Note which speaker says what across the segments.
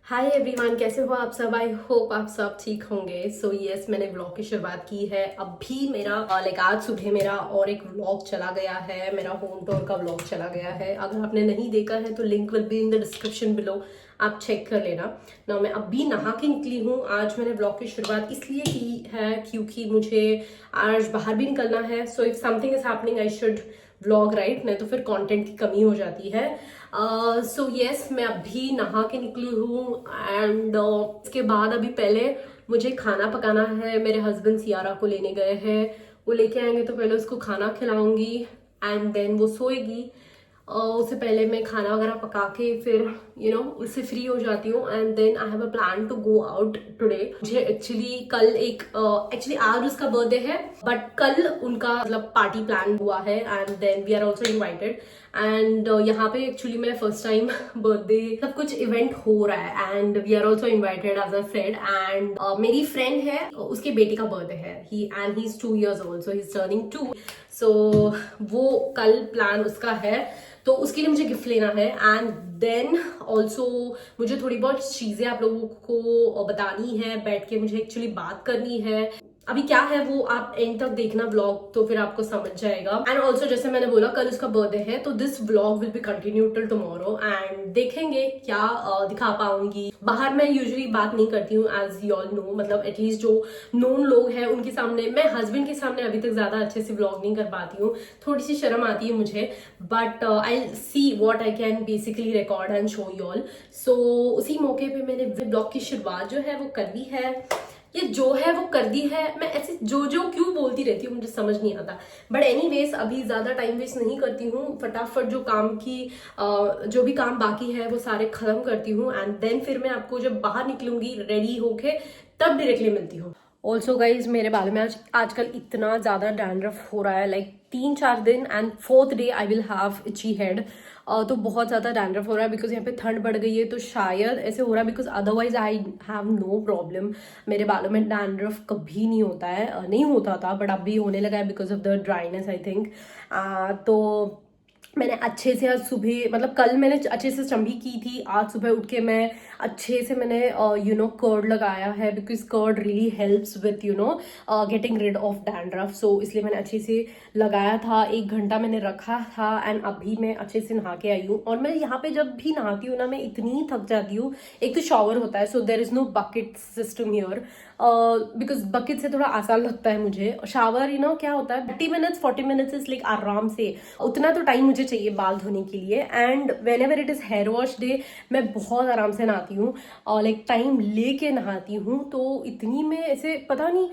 Speaker 1: Hi everyone, कैसे हो आप सब। आई होप आप सब ठीक होंगे। सो यस, मैंने व्लॉग की शुरुआत की है। अभी मेरा आज सुबह मेरा और एक व्लॉग चला गया है, मेरा होम टूर का व्लॉग चला गया है। अगर आपने नहीं देखा है तो link will be in the description below, आप चेक कर लेना ना। मैं अभी नहा के निकली हूँ। आज मैंने व्लॉग की शुरुआत इसलिए की है क्योंकि मुझे आज बाहर भी निकलना है। So if something is happening I should vlog, right, नहीं तो फिर कंटेंट की कमी हो जाती है। सो यस, मैं अभी नहा के निकली हूँ एंड इसके बाद अभी पहले मुझे खाना पकाना है। मेरे हस्बैंड सियारा को लेने गए हैं, वो लेके आएंगे तो पहले उसको खाना खिलाऊंगी एंड देन वो सोएगी। उससे पहले मैं खाना वगैरह पका के फिर उससे फ्री हो जाती हूँ and then I have a plan to go out today. मुझे एक्चुअली कल एक एक्चुअली आज उसका बर्थडे है, बट कल उनका मतलब पार्टी प्लान हुआ है and then we are also invited. And यहाँ पे एक्चुअली मेरा फर्स्ट टाइम बर्थडे सब कुछ इवेंट हो रहा है and we are also invited as a friend. And मेरी फ्रेंड है, उसके बेटे का बर्थडे है, ही 2 years old, so he's turning 2। सो वो कल प्लान उसका है, तो उसके लिए मुझे गिफ्ट लेना है एंड देन ऑल्सो मुझे थोड़ी बहुत चीजें आप लोगों को बतानी है, बैठ के मुझे एक्चुअली बात करनी है। अभी क्या है वो आप एंड तक देखना व्लॉग, तो फिर आपको समझ जाएगा। एंड ऑल्सो जैसे मैंने बोला कल उसका बर्थडे है, तो this vlog will be continue till tomorrow and देखेंगे क्या दिखा पाऊंगी। बाहर मैं यूजुअली बात नहीं करती हूँ एज यू ऑल नो, मतलब एटलीस्ट जो नोन लोग हैं उनके सामने। मैं हस्बैंड के सामने अभी तक ज्यादा अच्छे से व्लॉग नहीं कर पाती हूँ, थोड़ी सी शर्म आती है मुझे, but I see what I can basically record and show you all. So उसी मौके पे मैंने ब्लॉग की शुरुआत जो है वो कर दी है, ये जो है वो कर दी है। मैं ऐसे जो क्यों बोलती रहती हूँ मुझे समझ नहीं आता, बट एनीवेज अभी ज्यादा टाइम वेस्ट नहीं करती हूँ। फटाफट जो काम की जो भी काम बाकी है वो सारे खत्म करती हूँ एंड देन फिर मैं आपको जब बाहर निकलूंगी रेडी होके तब डायरेक्टली मिलती हूँ। ऑल्सो गाइज, मेरे बालों में आजकल इतना ज्यादा डैंड्रफ हो रहा है, लाइक 3-4 दिन and 4th day I will have itchy head. तो बहुत ज्यादा डैंड्रफ हो रहा है बिकॉज यहाँ पे ठंड बढ़ गई है, तो शायद ऐसे हो रहा है because otherwise I have no problem. मेरे बालों में डैंड्रफ कभी नहीं होता है, नहीं होता था, बट अब भी होने लगा है because of the dryness I think. तो मैंने अच्छे से आज सुबह, मतलब कल मैंने अच्छे से चंबी की थी, आज सुबह उठ के मैं अच्छे से मैंने कर्ड लगाया है because curd really helps with getting rid of dandruff. So इसलिए मैंने अच्छे से लगाया था, 1 घंटा मैंने रखा था एंड अभी मैं अच्छे से नहा के आई हूँ। और मैं यहाँ पे जब भी नहाती हूँ ना, मैं इतनी थक जाती हूँ। एक तो शॉवर होता है, so there is no bucket system here because bucket से थोड़ा आसान लगता है मुझे। शावर क्या होता है 30 minutes 40 minutes इज लाइक आराम से, उतना तो टाइम मुझे चाहिए बाल धोने के लिए। And when ever it is here wash day मैं बहुत आराम से नहाती हूँ और लाइक टाइम लेके नहाती हूँ। तो इतनी में ऐसे पता नहीं,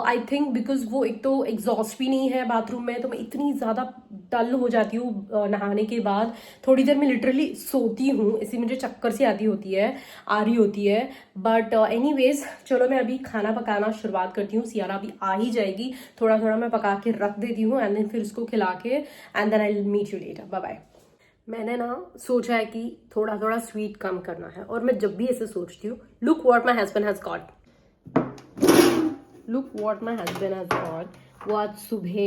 Speaker 1: आई थिंक बिकॉज वो एक तो एग्जॉस्ट भी नहीं है बाथरूम में, तो मैं इतनी ज्यादा डल हो जाती हूँ नहाने के बाद। थोड़ी देर में लिटरली सोती हूँ, इसी मुझे चक्कर सी आ रही होती है। बट एनीवेज चलो मैं अभी खाना पकाना शुरुआत करती हूँ। सियारा अभी आ ही जाएगी, थोड़ा थोड़ा मैं पका के रख देती हूँ एंड देन फिर उसको खिला के and then I will meet you later. Bye bye. मैंने ना सोचा है कि थोड़ा थोड़ा स्वीट कम करना है, और मैं जब भी ऐसे सोचती हूँ, look what my husband has got, look what my husband has got. वो आज सुबह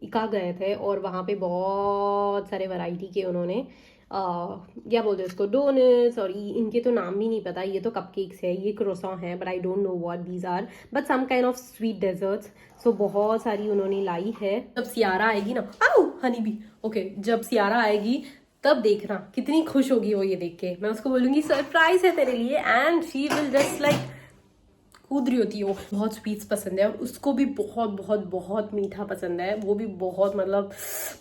Speaker 1: इका गए थे और वहाँ पे बहुत सारे वैरायटी के उन्होंने क्या बोलते हैं उसको, डोनट्स, और इनके तो नाम भी नहीं पता। ये तो कपकेक्स है, ये क्रोसान है, but I don't know what these are, but some kind of sweet desserts. So बहुत सारी उन्होंने लाई है। जब सियारा आएगी ना, आओ हनी भी, ओके, जब सियारा आएगी तब देखना कितनी खुश होगी वो ये देख के। मैं उसको बोलूंगी सरप्राइज है तेरे लिए and she will just like कूद रही होती है। वो बहुत स्वीट्स पसंद है और उसको भी बहुत बहुत बहुत मीठा पसंद है। वो भी बहुत मतलब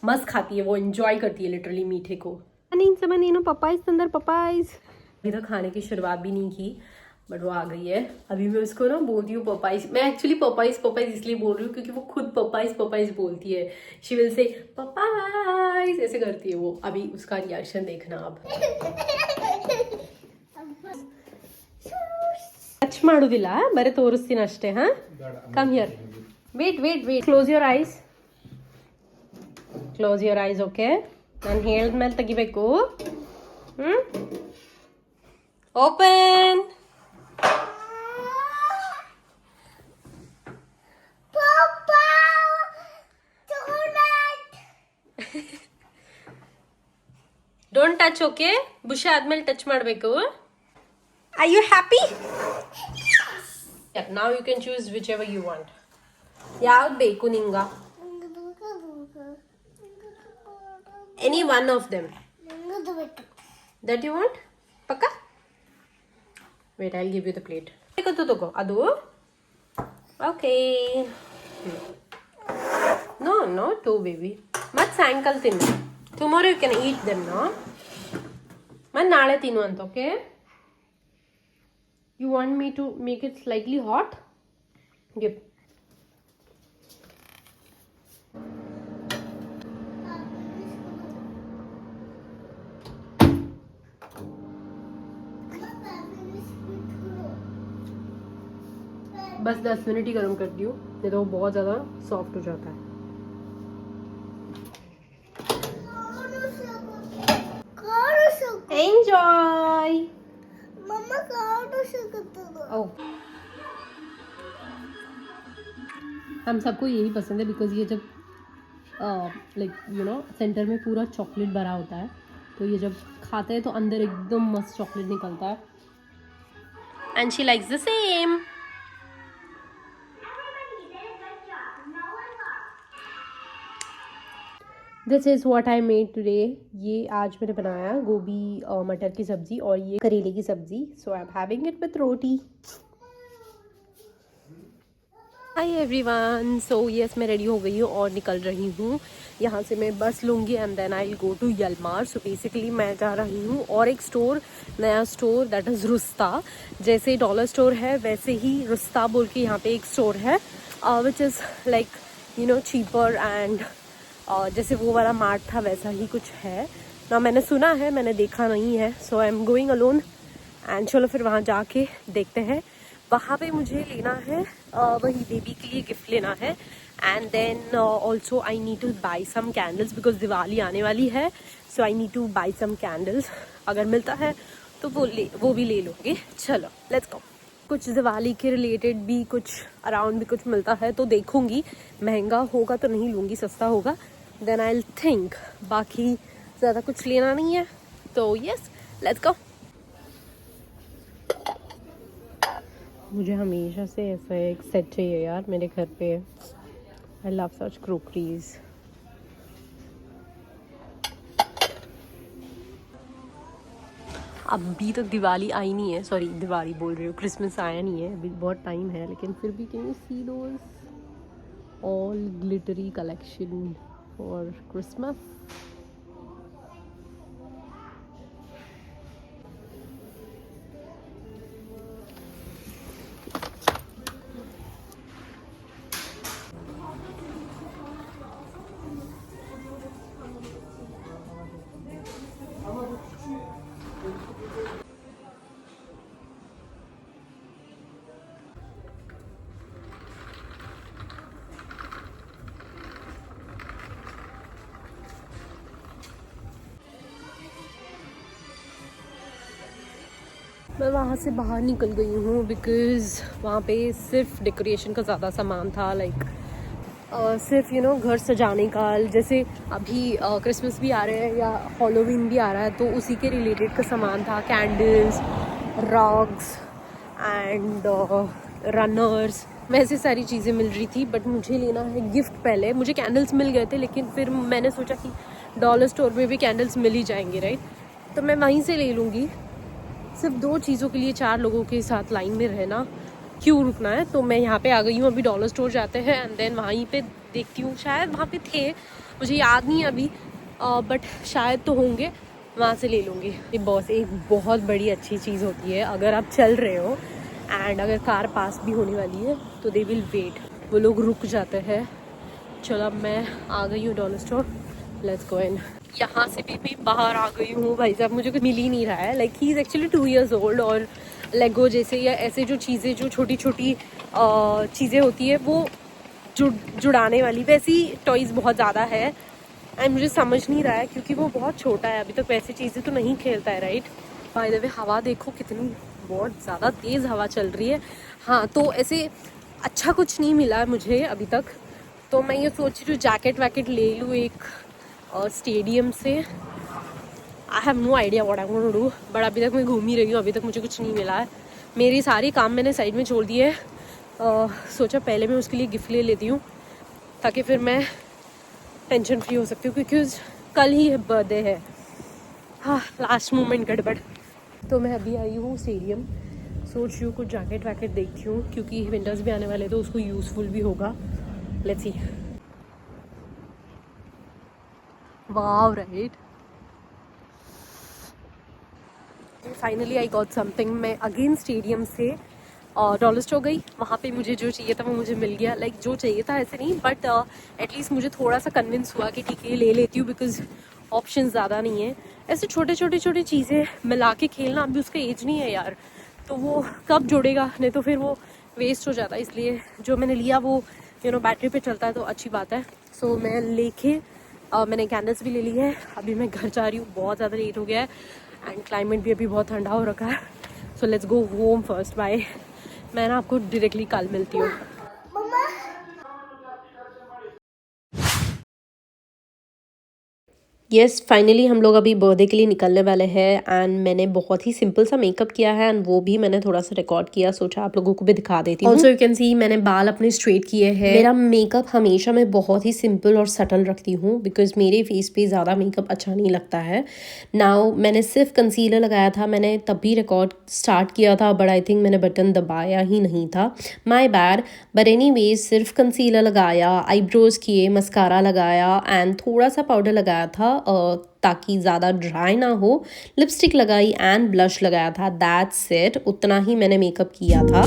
Speaker 1: मस्त खाती है, वो एंजॉय करती है लिटरली मीठे को। नहीं समझ नहीं ना, पपाइज अंदर पपाइज। अभी तक खाने की शुरुआत भी नहीं की बट वो आ गई है। अभी मैं उसको ना बोलती हूँ पपाइज। मैं एक्चुअली पपाइज पपाइज इसलिए बोल रही हूँ क्योंकि वो खुद पपाइज पपाइज बोलती है। शी विल से पपाइज ऐसे करती है वो। अभी उसका रिएक्शन देखना आप। ಟಚ್ ಮಾಡೋದಿಲ್ಲ, ಬರೀ ತೋರಿಸ್ತೀನಿ ಅಷ್ಟೇ. ಹಾ, come here, wait wait wait, close your eyes, close your eyes. Okay, ನಾನು ಹೇಳಿದ್ಮೇಲೆ ತೆಗಿಬೇಕು. ಓಪನ್. Don't touch. ಓಕೆ, ಬುಷ ಆದ್ಮೇಲೆ ಟಚ್ ಮಾಡಬೇಕು. Are you happy? Yeah, now you can choose whichever you want. ಯಾವ್ದು ಬೇಕು ನಿಂಗ? Any one of them. That you want? ಪಕ್ಕ? Wait, I'll give you the plate. ಬೇಕಂತ ತಗೋ ಅದು. Okay. No, no, two baby. ಮತ್ ಸಾಯಂಕಾಲ ತಿನ್ನು. Tomorrow you can eat them, no? ಮತ್ ನಾಳೆ ತಿನ್ನು ಅಂತ, okay? You want me to make it slightly hot? Give. बस 10 मिनट ही गर्म करती हूँ, नहीं तो वो बहुत ज़्यादा सॉफ्ट हो जाता है. Enjoy.
Speaker 2: मम्मा काटो सकते हो.
Speaker 1: Oh. हम सबको यही पसंद है बिकॉज ये जब लाइक यू नो सेंटर में पूरा चॉकलेट भरा होता है, तो ये जब खाते हैं तो अंदर एकदम मस्त चॉकलेट निकलता है. And she likes the same. This is what I made today. ये आज मैंने बनाया गोभी मटर की सब्ज़ी और ये करेले की सब्ज़ी. So I am having it with roti. Hi everyone. So yes, मैं रेडी हो गई हूँ और निकल रही हूँ. यहाँ से मैं बस लूँगी and then I will go to यलमार. सो बेसिकली मैं जा रही हूँ और एक स्टोर, नया स्टोर, दैट इज़ रुस्ता. जैसे डॉलर स्टोर है वैसे ही रुस्ता बोल के यहाँ पे एक स्टोर है which is like you know cheaper and जैसे वो वाला मार्ट था वैसा ही कुछ है ना. मैंने सुना है, मैंने देखा नहीं है. So I am going alone and चलो फिर वहाँ जाके देखते हैं. वहाँ पे मुझे लेना है वही बेबी के लिए गिफ्ट लेना है. And then also I need to buy some candles because Diwali आने वाली है. So I need to buy some candles. अगर मिलता है तो वो भी ले लूँगी. चलो लेट्स गो. कुछ दिवाली के रिलेटेड भी कुछ अराउंड भी कुछ मिलता है तो देखूँगी. महंगा होगा तो नहीं लूँगी, सस्ता होगा देन आई विल थिंक. बाकी ज़्यादा कुछ लेना नहीं है तो यस लेट्स गो. मुझे हमेशा से ऐसा एक सेट चाहिए यार मेरे घर पे. I love such crockeries. अभी तक दिवाली आई नहीं है, सॉरी दिवाली बोल रही हूँ, क्रिसमस आया नहीं है, अभी बहुत टाइम है. लेकिन फिर भी can you see those all glittery collection for Christmas. मैं वहाँ से बाहर निकल गई हूँ बिकॉज़ वहाँ पे सिर्फ डेकोरेशन का ज़्यादा सामान था. लाइक सिर्फ यू नो घर सजाने का, जैसे अभी क्रिसमस भी आ रहे हैं या हॉलोवीन भी आ रहा है तो उसी के रिलेटेड का सामान था. कैंडल्स, रॉक्स एंड रनर्स, वैसे सारी चीज़ें मिल रही थी. बट मुझे लेना है गिफ्ट. पहले मुझे कैंडल्स मिल गए थे लेकिन फिर मैंने सोचा कि डॉलर स्टोर में भी कैंडल्स मिल ही जाएंगे राइट, तो मैं वहीं से ले लूँगी. सिर्फ 2 चीज़ों के लिए 4 लोगों के साथ लाइन में रहना, क्यों रुकना है. तो मैं यहाँ पे आ गई हूँ. अभी डॉलर स्टोर जाते हैं एंड देन वहीं पे देखती हूँ. शायद वहाँ पे थे, मुझे याद नहीं है अभी, बट शायद तो होंगे, वहाँ से ले लूँगी. ये बॉस एक बहुत बड़ी अच्छी चीज़ होती है अगर आप चल रहे हो एंड अगर कार पास भी होने वाली है तो दे विल वेट, वो लोग रुक जाते हैं. चलो अब मैं आ गई हूँ डॉलर स्टोर. लेट्स गो इन. यहाँ से भी बाहर आ गई हूँ. भाई साहब मुझे कुछ मिल ही नहीं रहा है. Like he is actually 2 years old और लेगो जैसे या ऐसे जो चीज़ें जो छोटी छोटी चीज़ें होती है वो जुड़ाने वाली वैसी टॉयज़ बहुत ज़्यादा है. एंड मुझे समझ नहीं रहा है क्योंकि वो बहुत छोटा है, अभी तक वैसी चीज़ें तो नहीं खेलता है राइट. बाय द वे हवा देखो कितनी, बहुत ज़्यादा तेज़ हवा चल रही है. हाँ तो ऐसे अच्छा कुछ नहीं मिला है मुझे अभी तक, तो मैं ये सोच रही हूँ जैकेट वैकेट ले लूँ एक स्टेडियम से. I have no idea what I am going to do, but अभी तक मैं घूम ही रही हूँ, अभी तक मुझे कुछ नहीं मिला है. मेरी सारी काम मैंने साइड में छोड़ दिए। सोचा पहले मैं उसके लिए गिफ्ट ले लेती हूँ ताकि फिर मैं टेंशन फ्री हो सकती हूँ, क्योंकि कल ही बर्थडे है। हाँ, लास्ट मोमेंट गड़बड़। तो मैं अभी आई हूँ स्टेडियम, सोच रही हूँ कुछ जैकेट वैकेट देखती हूँ क्योंकि विंटर्स भी आने वाले तो उसको यूज़फुल भी होगा। Let's see. Wow, right. Finally I got something. मैं अगेन स्टेडियम से डॉलर स्टोर गई, वहाँ पे मुझे जो चाहिए था वो मुझे मिल गया। लाइक जो चाहिए था ऐसे नहीं, बट एटलीस्ट मुझे थोड़ा सा कन्विंस हुआ कि ठीक है ले लेती हूँ, बिकॉज ऑप्शन ज़्यादा नहीं है। ऐसे छोटी चीज़ें मिला के खेलना, अभी उसका एज नहीं है यार, तो वो कब जुड़ेगा, नहीं तो फिर वो वेस्ट हो जाता है। इसलिए जो मैंने लिया वो बैटरी पे चलता है तो अच्छी बात है। सो मैं लेके मैंने कैंडल्स भी ले ली है। अभी मैं घर जा रही हूँ, बहुत ज़्यादा लेट हो गया है एंड क्लाइमेट भी अभी बहुत ठंडा हो रखा है। So let's go home first. Bye. मैं ना आपको डायरेक्टली कल मिलती हूँ।
Speaker 2: मम्मा
Speaker 1: यस, फाइनली हम लोग अभी बर्थडे के लिए निकलने वाले हैं एंड मैंने बहुत ही सिंपल सा मेकअप किया है एंड वो भी मैंने थोड़ा सा रिकॉर्ड किया, सोचा आप लोगों को भी दिखा देती हूँ। ऑल्सो यू कैन सी मैंने बाल अपने स्ट्रेट किए हैं। मेरा मेकअप हमेशा मैं बहुत ही सिंपल और सटल रखती हूँ बिकॉज मेरे फेस पे ज़्यादा मेकअप अच्छा नहीं लगता है। नाउ मैंने सिर्फ कंसीलर लगाया था, मैंने तभी रिकॉर्ड स्टार्ट किया था, बट आई थिंक मैंने बटन दबाया ही नहीं था, माई बैड। बट एनीवेज सिर्फ कंसीलर लगाया, आईब्रोज किए, मस्कारा लगाया एंड थोड़ा सा पाउडर लगाया था ताकि ज़्यादा ड्राई ना हो। लिपस्टिक लगाई एंड ब्लश लगाया था, दैट्स इट। उतना ही मैंने मेकअप किया था।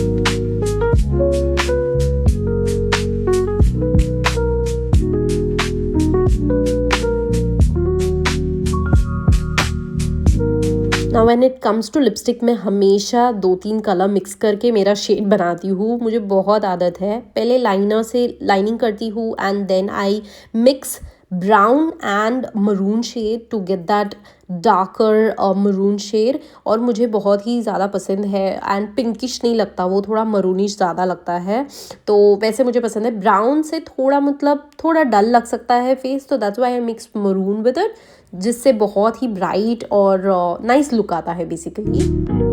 Speaker 1: Now when it comes to lipstick, मैं हमेशा 2-3 कलर मिक्स करके मेरा शेड बनाती हूँ। मुझे बहुत आदत है, पहले लाइनर से लाइनिंग करती हूँ and then I mix brown and maroon shade to get that darker maroon shade. और मुझे बहुत ही ज़्यादा पसंद है एंड पिंकिश नहीं लगता, वो थोड़ा मरूनिश ज़्यादा लगता है, तो वैसे मुझे पसंद है। ब्राउन से थोड़ा मतलब थोड़ा डल लग सकता है फेस, तो that's why I mix maroon with it, जिससे बहुत ही ब्राइट और नाइस लुक आता है बेसिकली।